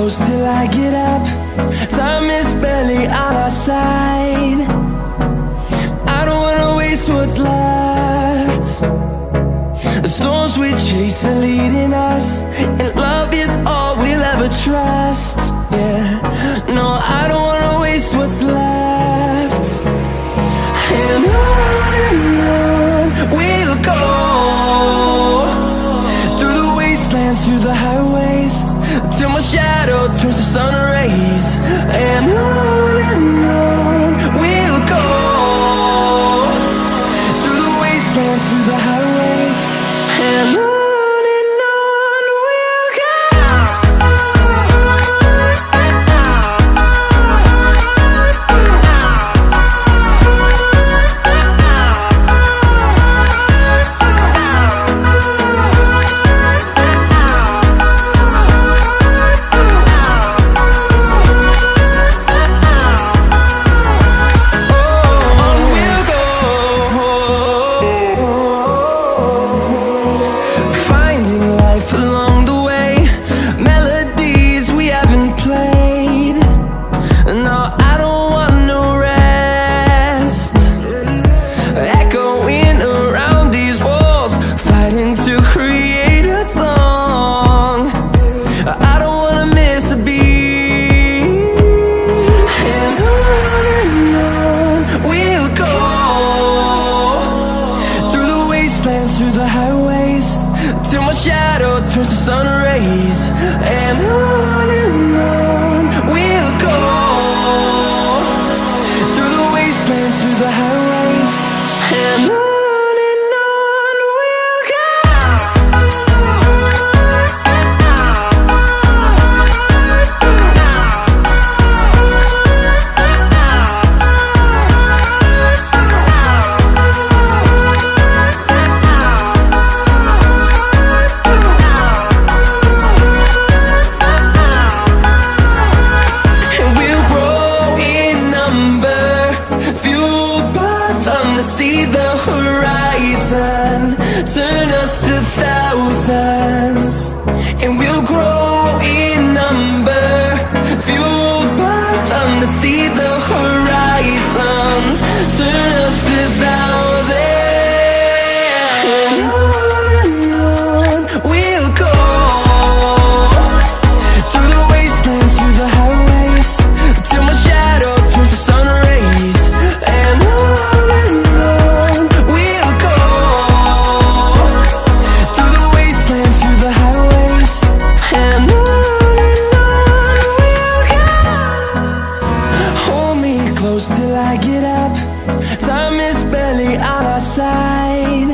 close till I get up. Time is barely on our side. I don't wanna waste what's left. The storms we chase are leading us, and love is all we'll ever trust. Yeah, no, I don't wanna waste what's left. And on we'll go, through the wastelands, through the highways, till my shadow turns to sun rays. And on we'll go, through the wastelands, through the highways, and on. Through the highways, till my shadow turns to sun rays. And on we'll go, through the wastelands, through the highways, and on. See the horizon turn us to thousands, and we'll grow in number, fueled by them. To see the horizon turn us to thousands, and on we'll go, through the wastelands, through the highways, till my shadow turns to sun rays. And till I get up, time is barely on our side.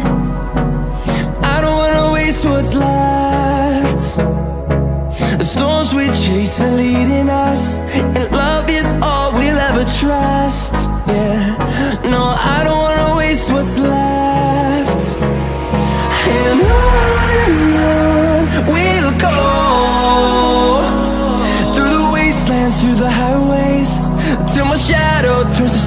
I don't wanna waste what's left. The storms we chase are leading us, and love is all we'll ever trust. Yeah, no, I don't wanna waste what's left. And on we'll go, through the wastelands, through the highways, till my shadow turns to